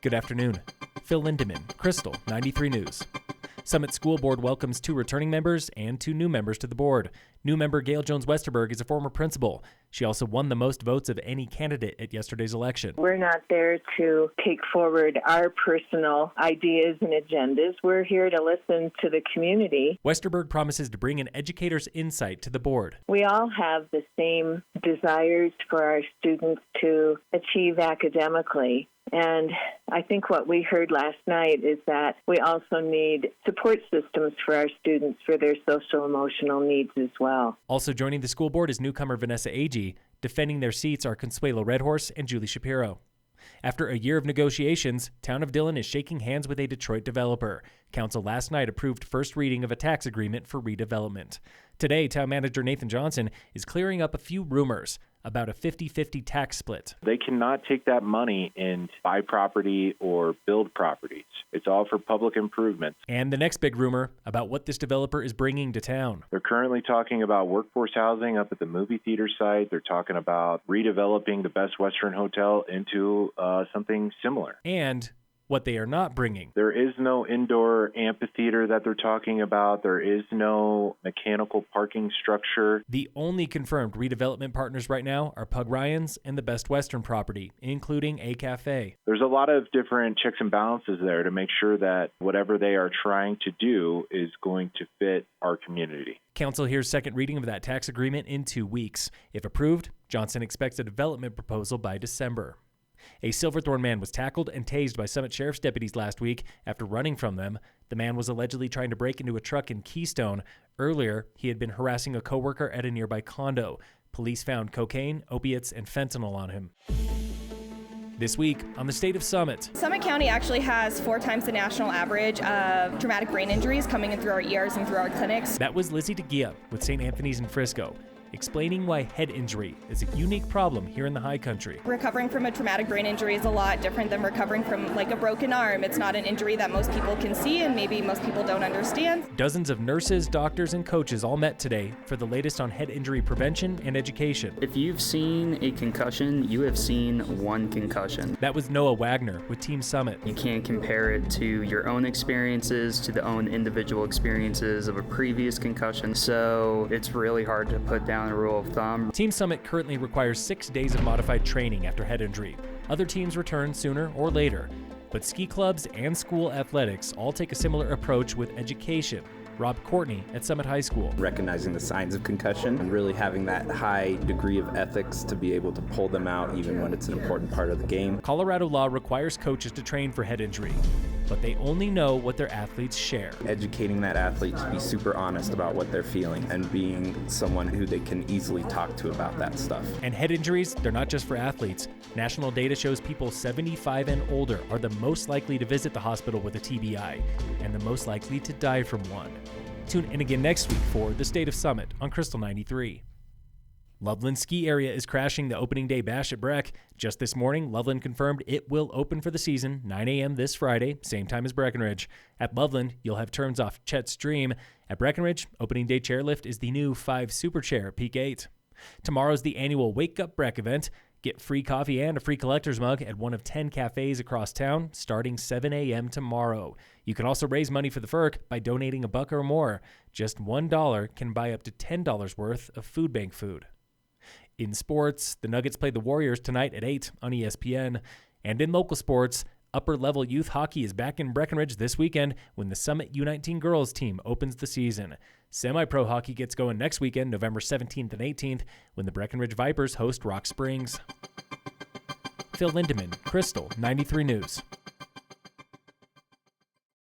Good afternoon. Phil Lindemann, Krystal, 93 News. Summit School Board welcomes 2 returning members and 2 new members to the board. New member Gail Jones-Westerberg is a former principal. She also won the most votes of any candidate at yesterday's election. We're not there to take forward our personal ideas and agendas. We're here to listen to the community. Westerberg promises to bring an educator's insight to the board. We all have the same desires for our students to achieve academically. And I think what we heard last night is that we also need support systems for our students for their social emotional needs as well. Also joining the school board is newcomer Vanessa Agee. Defending their seats are Consuelo Redhorse and Julie Shapiro. After a year of negotiations, Town of Dillon is shaking hands with a Detroit developer. Council last night approved first reading of a tax agreement for redevelopment. Today, Town Manager Nathan Johnson is clearing up a few rumors about a 50-50 tax split. They cannot take that money and buy property or build properties. It's all for public improvements. And the next big rumor about what this developer is bringing to town. They're currently talking about workforce housing up at the movie theater site. They're talking about redeveloping the Best Western Hotel into something similar. And what they are not bringing. There is no indoor amphitheater that they're talking about. There is no mechanical parking structure. The only confirmed redevelopment partners right now are Pug Ryan's and the Best Western property, including a cafe. There's a lot of different checks and balances there to make sure that whatever they are trying to do is going to fit our community. Council hears second reading of that tax agreement in 2 weeks. If approved, Johnson expects a development proposal by December. A Silverthorne man was tackled and tased by Summit Sheriff's deputies last week after running from them. The man was allegedly trying to break into a truck in Keystone. Earlier, he had been harassing a coworker at a nearby condo. Police found cocaine, opiates, and fentanyl on him. This week on the State of Summit. Summit County actually has 4 times the national average of traumatic brain injuries coming in through our ERs and through our clinics. That was Lizzie DeGia with St. Anthony's in Frisco, explaining why head injury is a unique problem here in the high country. Recovering from a traumatic brain injury is a lot different than recovering from like a broken arm. It's not an injury that most people can see and maybe most people don't understand. Dozens of nurses, doctors, and coaches all met today for the latest on head injury prevention and education. If you've seen a concussion, you have seen one concussion. That was Noah Wagner with Team Summit. You can't compare it to your own experiences, to the own individual experiences of a previous concussion, so it's really hard to put down a rule of thumb. Team Summit currently requires 6 days of modified training after head injury. Other teams return sooner or later, but ski clubs and school athletics all take a similar approach with education. Rob Courtney at Summit High School. Recognizing the signs of concussion and really having that high degree of ethics to be able to pull them out even when it's an important part of the game. Colorado law requires coaches to train for head injury, but they only know what their athletes share. Educating that athlete to be super honest about what they're feeling and being someone who they can easily talk to about that stuff. And head injuries, they're not just for athletes. National data shows people 75 and older are the most likely to visit the hospital with a TBI and the most likely to die from one. Tune in again next week for The State of Summit on Krystal 93. Loveland ski area is crashing the opening day bash at Breck. Just this morning, Loveland confirmed it will open for the season 9 a.m. this Friday, same time as Breckenridge. At Loveland, you'll have turns off Chet's Dream. At Breckenridge, opening day chairlift is the new 5 Super Chair at Peak 8. Tomorrow's the annual Wake Up Breck event. Get free coffee and a free collector's mug at one of 10 cafes across town starting 7 a.m. tomorrow. You can also raise money for the FERC by donating $1 or more. Just $1 can buy up to $10 worth of food bank food. In sports, the Nuggets play the Warriors tonight at 8 on ESPN. And in local sports, upper-level youth hockey is back in Breckenridge this weekend when the Summit U19 girls team opens the season. Semi-pro hockey gets going next weekend, November 17th and 18th, when the Breckenridge Vipers host Rock Springs. Phil Lindemann, Krystal, 93 News.